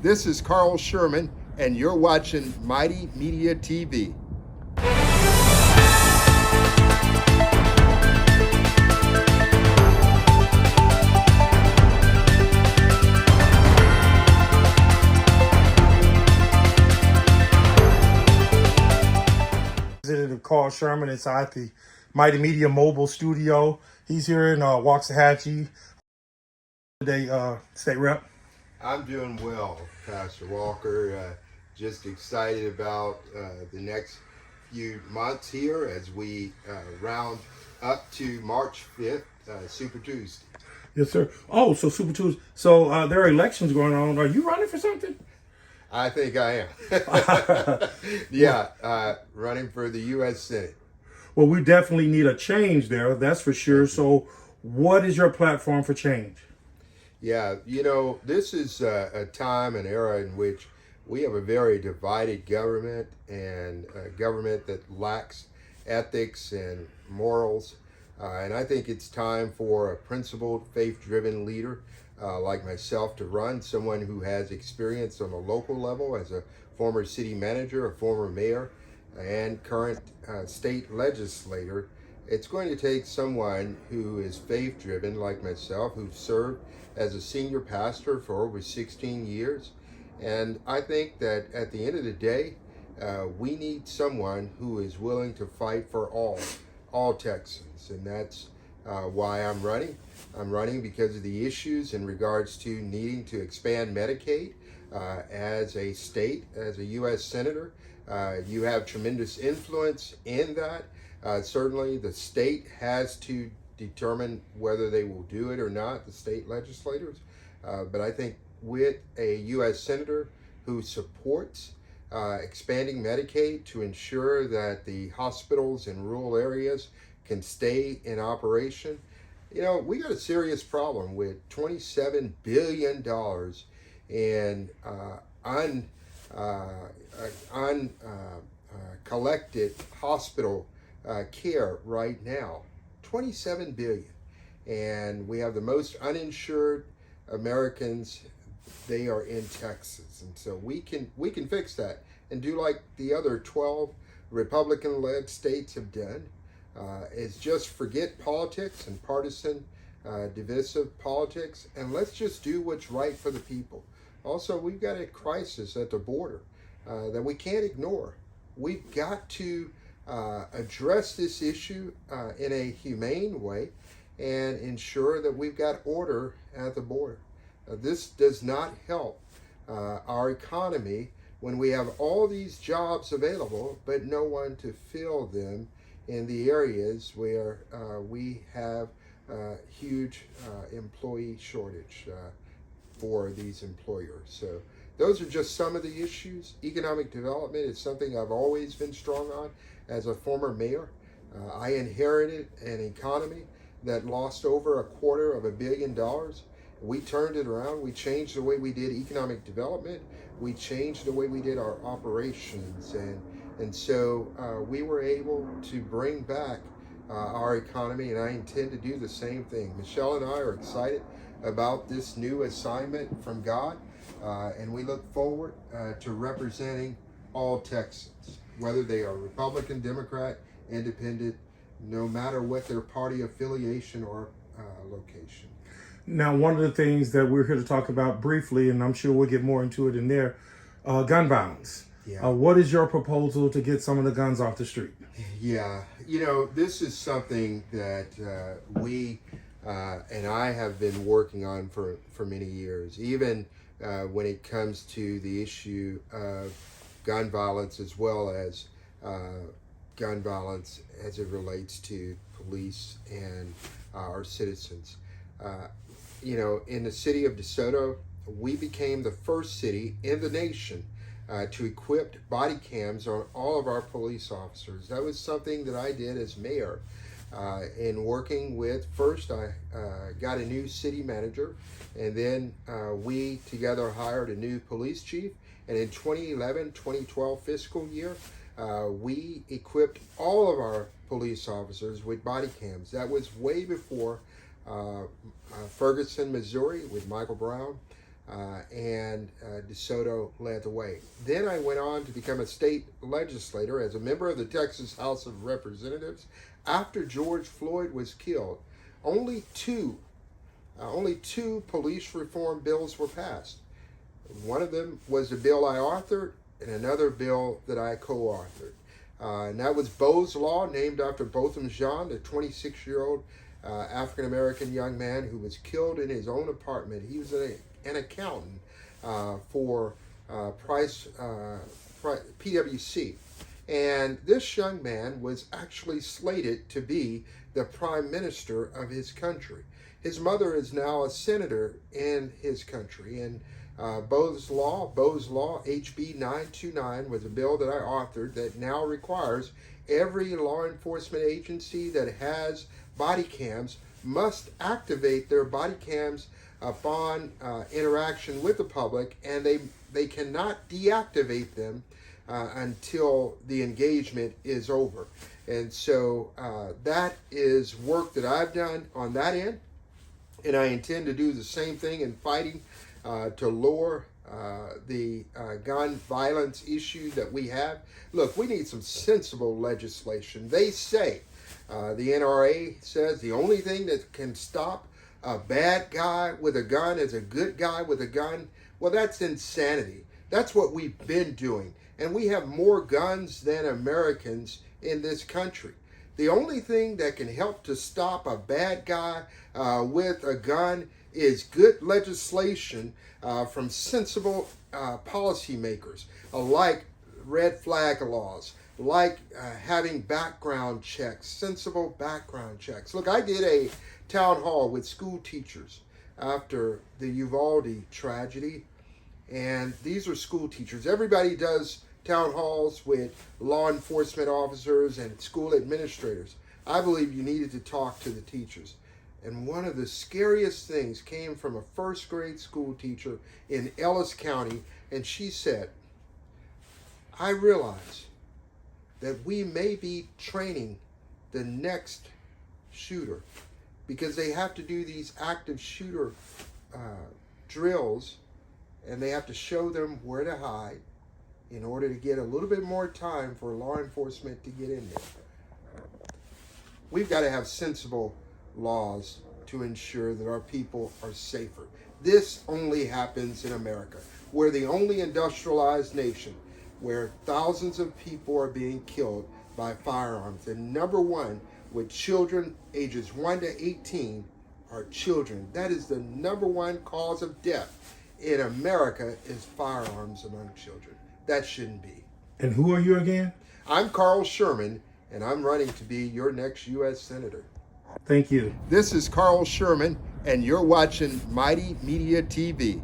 This is Carl Sherman, and you're watching Mighty Media TV. Representative Carl Sherman inside the Mighty Media mobile studio. He's here in Waxahachie today, State Rep. I'm doing well, Pastor Walker. Just excited about the next few months here as we round up to March 5th, Super Tuesday. Yes, sir. Oh, so Super Tuesday. So there are elections going on. Are you running for something? I think I am. Yeah, running for the U.S. Senate. Well, we definitely need a change there. That's for sure. So what is your platform for change? Yeah, this is a time and era in which we have a very divided government and a government that lacks ethics and morals. And I think it's time for a principled, faith-driven leader like myself to run, someone who has experience on the local level as a former city manager, a former mayor, and current state legislator. It's going to take someone who is faith-driven like myself, who's served as a senior pastor for over 16 years. And I think that at the end of the day, we need someone who is willing to fight for all Texans. And that's why I'm running. I'm running because of the issues in regards to needing to expand Medicaid. As a state, as a U.S. Senator, you have tremendous influence in that. Certainly the state has to determine whether they will do it or not, the state legislators. But I think with a U.S. Senator who supports expanding Medicaid to ensure that the hospitals in rural areas can stay in operation, we got a serious problem with $27 billion in uncollected hospital care right now. 27 billion. And we have the most uninsured Americans. They are in Texas. And so we can fix that and do like the other 12 Republican-led states have done, is just forget politics and partisan divisive politics, and let's just do what's right for the people. Also, we've got a crisis at the border that we can't ignore. We've got to address this issue in a humane way and ensure that we've got order at the border. This does not help our economy when we have all these jobs available, but no one to fill them in the areas where we have huge employee shortage for these employers. So those are just some of the issues. Economic development is something I've always been strong on. As a former mayor, I inherited an economy that lost over $250 million. We turned it around. We changed the way we did economic development. We changed the way we did our operations. And so we were able to bring back our economy, and I intend to do the same thing. Michelle and I are excited about this new assignment from God, and we look forward to representing all Texans, whether they are Republican, Democrat, Independent, no matter what their party affiliation or location. Now, one of the things that we're here to talk about briefly, and I'm sure we'll get more into it in there, gun violence. Yeah. What is your proposal to get some of the guns off the street? Yeah, this is something that we and I have been working on for many years, even when it comes to the issue of gun violence as well as gun violence as it relates to police and our citizens. In the city of DeSoto, we became the first city in the nation to equip body cams on all of our police officers. That was something that I did as mayor. In working with, first I got a new city manager, and then we together hired a new police chief. And in 2011-2012 fiscal year, we equipped all of our police officers with body cams. That was way before Ferguson, Missouri with Michael Brown. and DeSoto led the way. Then I went on to become a state legislator as a member of the Texas House of Representatives. After George Floyd was killed, only two police reform bills were passed. One of them was the bill I authored, and another bill that I co-authored. And that was Bo's Law, named after Botham Jean, the 26-year-old African-American young man who was killed in his own apartment. He was an accountant for PwC. And this young man was actually slated to be the prime minister of his country. His mother is now a senator in his country. And Bo's Law, HB 929, was a bill that I authored that now requires every law enforcement agency that has body cams must activate their body cams upon interaction with the public, and they cannot deactivate them until the engagement is over. And so that is work that I've done on that end, and I intend to do the same thing in fighting to lower the gun violence issue that we have. Look, we need some sensible legislation. They say, the NRA says, the only thing that can stop a bad guy with a gun is a good guy with a gun. Well, that's insanity. That's what we've been doing. And we have more guns than Americans in this country. The only thing that can help to stop a bad guy with a gun is good legislation from sensible policymakers, like red flag laws, like having background checks, sensible background checks. Look, I did a town hall with school teachers after the Uvalde tragedy, and these are school teachers. Everybody does town halls with law enforcement officers and school administrators. I believe you needed to talk to the teachers. And one of the scariest things came from a first grade school teacher in Ellis County, and she said, I realize that we may be training the next shooter because they have to do these active shooter drills, and they have to show them where to hide in order to get a little bit more time for law enforcement to get in there. We've got to have sensible laws to ensure that our people are safer. This only happens in America. We're the only industrialized nation where thousands of people are being killed by firearms. And number one, with children ages 1 to 18 are children. That is the number one cause of death in America, is firearms among children. That shouldn't be. And who are you again? I'm Carl Sherman, and I'm running to be your next U.S. Senator. Thank you. This is Carl Sherman, and you're watching Mighty Media TV.